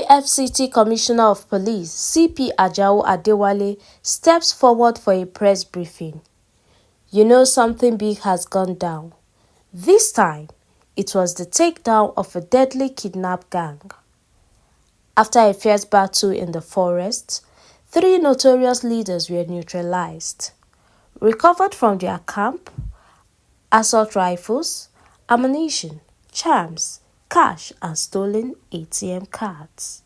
FCT Commissioner of Police CP Ajao Adewale steps forward for a press briefing. You know something big has gone down. This time, it was the takedown of a deadly kidnap gang. After a fierce battle in the forest, 3 notorious leaders were neutralized. Recovered from their camp, assault rifles, ammunition, charms, cash and stolen ATM cards.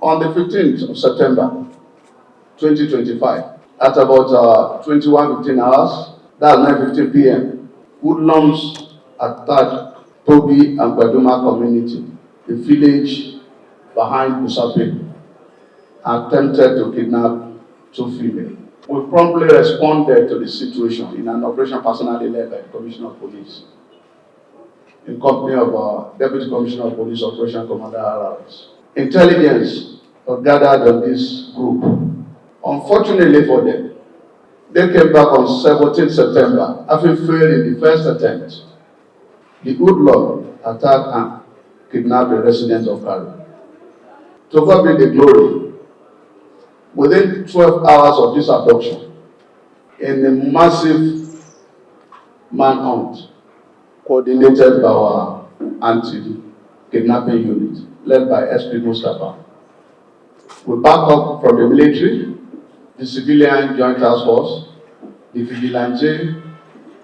On the 15th of September 2025, at about 21:15 hours, that's 9:15 p.m., hoodlums attacked Tobi and Baduma community, a village behind Usape, attempted to kidnap 2 females. We promptly responded to the situation in an operation personally led by the Commissioner of Police, in company of our Deputy Commissioner of Police Operation Commander Harris. Intelligence was gathered on this group. Unfortunately for them, they came back on 17th September, having failed in the first attempt. The hoodlum attacked and kidnapped the residents of Kari. To God be the glory. Within 12 hours of this abduction, in a massive manhunt coordinated by our anti-kidnapping unit, led by SP Mustafa, we back up from the military, the civilian joint task force, the vigilante,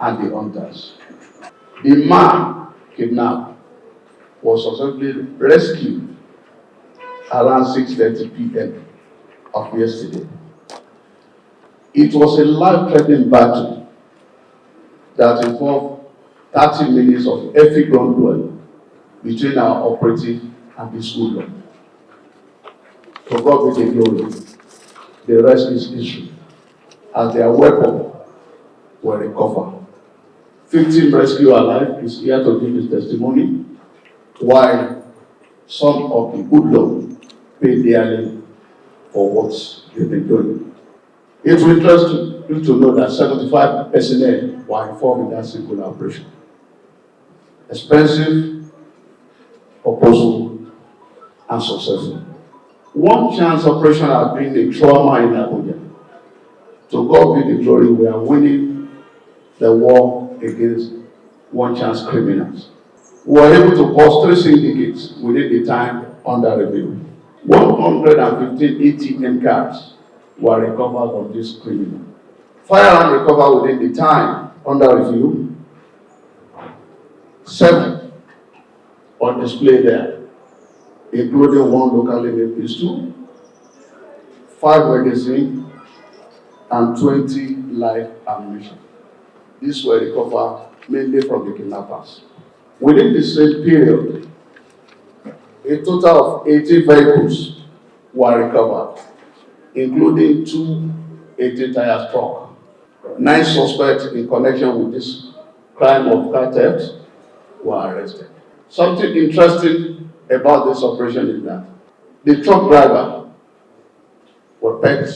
and the hunters. The man kidnapped was successfully rescued around 6:30 p.m. of yesterday. It was a life-threatening battle that involved 30 minutes of epic gun duel between our operative and the school. To God be the glory. The rest is history, as their weapons were recovered. 15 rescued alive is here to give his testimony, while some of the hoodlums paid dearly for what they've been doing. It will interest you to know that 75 personnel were involved in that single operation. Expensive, purposeful, and successful. One chance operation has been a trauma in Abuja. To God be the glory, we are winning the war against one chance criminals. We were able to bust 3 syndicates within the time under review. 115 ATM cards were recovered from this criminal. Firearm recovered within the time under review. 7 on display there, including 1 locally made pistol, 5 magazines, and 20 live ammunition. These were recovered mainly from the kidnappers. Within the same period, a total of 80 vehicles were recovered, including 2 18-tire trucks. 9 suspects in connection with this crime of car theft were arrested. Something interesting about this operation is that the truck driver was part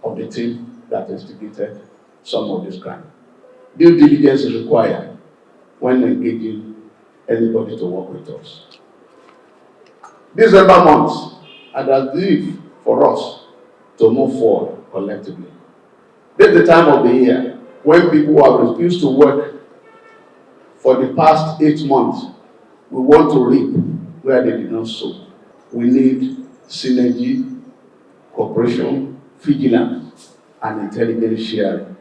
of the team that instigated some of this crime. Due diligence is required when engaging anybody to work with us. December month, and as if for us to move forward collectively. This is the time of the year when people have refused to work for the past 8 months. We want to reap where they did not sow. We need synergy, cooperation, vigilance, and intelligence sharing.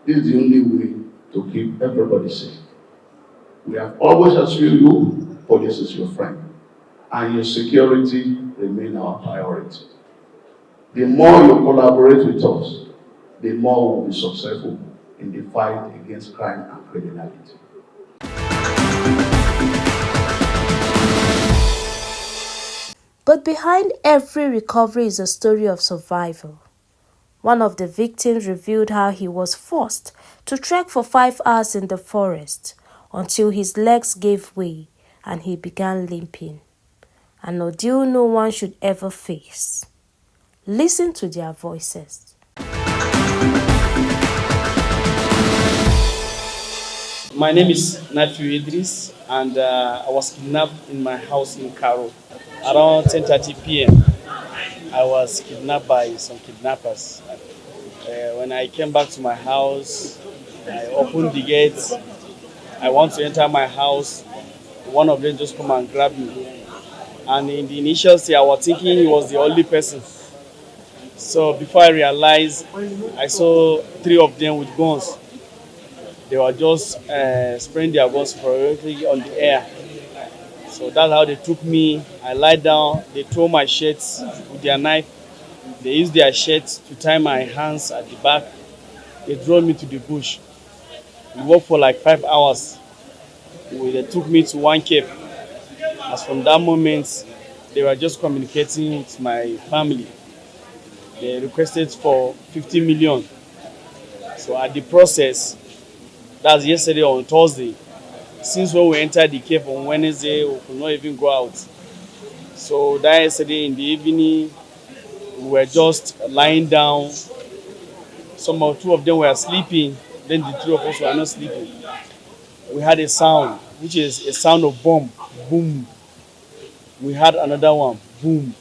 This is the only way to keep everybody safe. We have always assured you, police is your friend, and your security remains our priority. The more you collaborate with us, the more we'll be successful in the fight against crime and criminality. But behind every recovery is a story of survival. One of the victims revealed how he was forced to trek for 5 hours in the forest until his legs gave way and he began limping. An ordeal no one should ever face. Listen to their voices. My name is Nafiu Idris, and I was kidnapped in my house in Karo. Around 10:30 p.m., I was kidnapped by some kidnappers. When I came back to my house, I opened the gate. I want to enter my house. One of them just come and grab me. And in the initial stage, I was thinking he was the only person. So before I realized, I saw three of them with guns. They were just spraying their guns furiously on the air. So that's how they took me. I lied down. They tore my shirts with their knife. They used their shirts to tie my hands at the back. They drove me to the bush. We worked for like 5 hours. They took me to one cave. As from that moment, they were just communicating with my family. They requested for 50 million. So at the process, that's yesterday on Thursday. Since when we entered the cave on Wednesday, we could not even go out. So that yesterday in the evening, we were just lying down. Two of them were sleeping. Then the three of us were not sleeping. We had a sound, which is a sound of bomb, boom. We had another one, boom.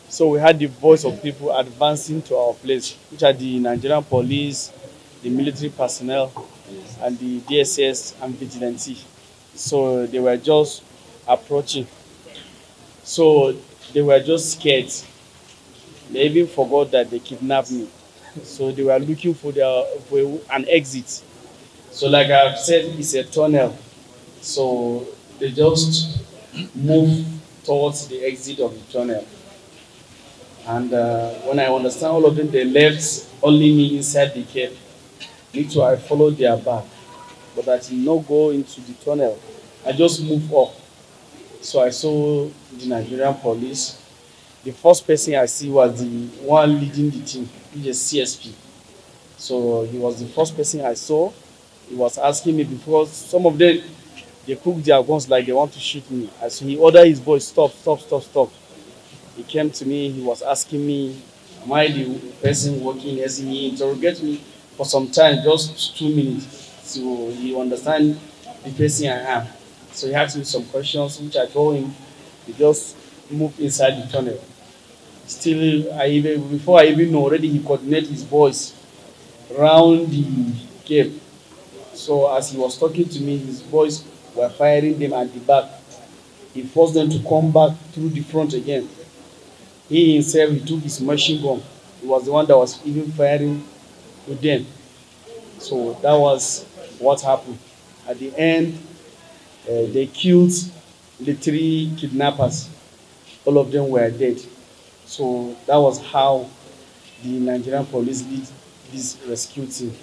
So we had the voice of people advancing to our place, which are the Nigerian police, the military personnel, and the DSS and vigilante. So they were just approaching. So they were just scared. They even forgot that they kidnapped me. So they were looking for an exit. So like I've said, it's a tunnel. So they just move towards the exit of the tunnel. And when I understand all of them, they left only me inside the cave. Me too, I followed their back. But I did not go into the tunnel. I just moved up. So I saw the Nigerian police. The first person I see was the one leading the team, which is CSP. So he was the first person I saw. He was asking me because some of them they cook their guns like they want to shoot me. As he ordered his boy, stop, stop, stop, stop. He came to me, he was asking me, am I the person working as he interrogated me for some time, just 2 minutes. So he understand the person I am. So he asked me some questions which I told him. He just moved inside the tunnel. Still, before I even know, already he coordinated his boys round the cave. So as he was talking to me, his boys were firing them at the back. He forced them to come back through the front again. He himself, he took his machine gun. He was the one that was even firing with them. So that was what happened. At the end, they killed the three kidnappers. All of them were dead. So that was how the Nigerian police did this rescue team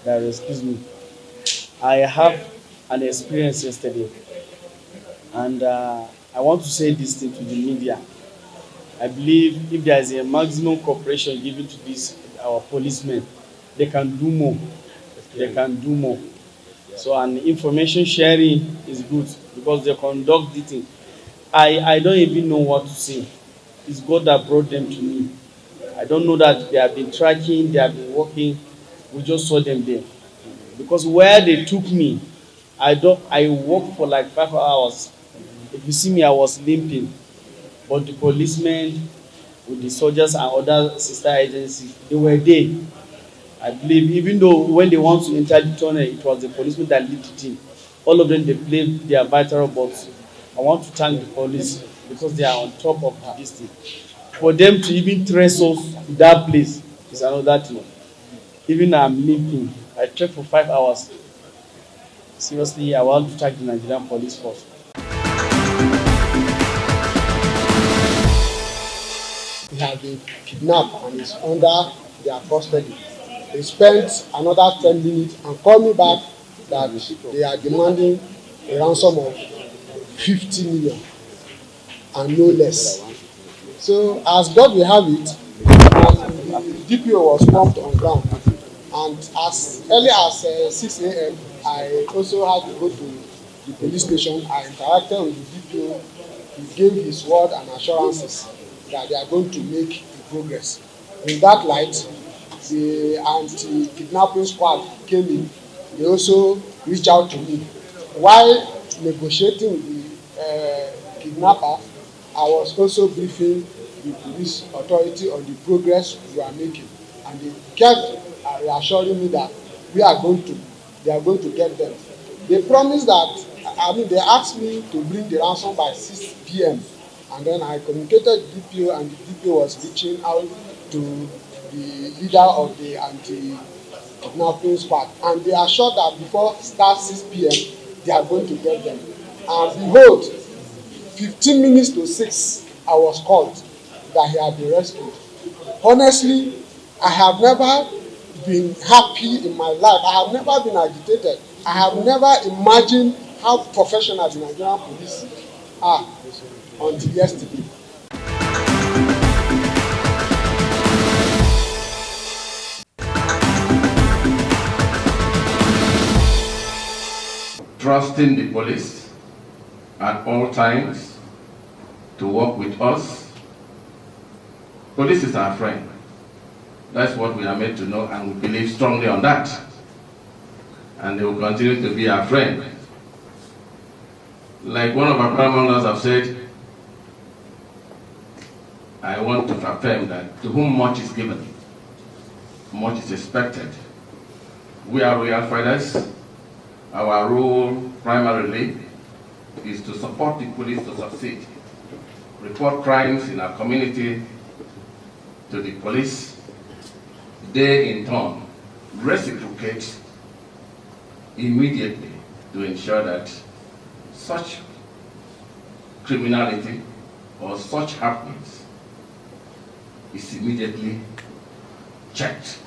that rescued me. I have an experience yesterday, and I want to say this thing to the media. I believe if there is a maximum cooperation given to these our policemen, they can do more. They can do more. So and information sharing is good because they conduct the thing. I don't even know what to say. It's God that brought them to me. I don't know that they have been tracking, they have been working. We just saw them there. Because where they took me, I walked for like 5 hours. If you see me, I was limping. But the policemen with the soldiers and other sister agencies, they were there. I believe even though when they want to enter the tunnel, it was the policemen that lead the team. All of them they played their vital roles. I want to thank the police because they are on top of this thing. For them to even trace us to that place is another thing. Even I'm limping. I trekked for 5 hours. Seriously, I want to thank the Nigerian police force. He has been kidnapped and is under their custody. They spent another 10 minutes and called me back that they are demanding a ransom of 50 million and no less. So as God will have it, the DPO was pumped on ground, and as early as 6 a.m. I also had to go to the police station. I interacted with the DPO. He gave his word and assurances that they are going to make the progress. In that light, the anti-kidnapping squad came in. They also reached out to me. While negotiating with the kidnapper, I was also briefing the police authority on the progress we are making, and they kept reassuring me that they are going to get them. They promised that, they asked me to bring the ransom by 6 p.m. and then I communicated with DPO, and the DPO was reaching out to the leader of the anti-kidnapping squad, and they assured that before start 6 p.m. they are going to get them. And behold, 15 minutes to 6, I was called that he had been rescued. Honestly, I have never been happy in my life. I have never been agitated. I have never imagined how professional the Nigerian police are until yesterday. Trusting the police at all times to work with us. Police is our friend. That's what we are made to know, and we believe strongly on that. And they will continue to be our friend. Like one of our paramounters have said, I want to affirm that to whom much is given, much is expected. We are real fighters. Our role primarily is to support the police to succeed, report crimes in our community to the police. They in turn reciprocate immediately to ensure that such criminality or such happenings is immediately checked.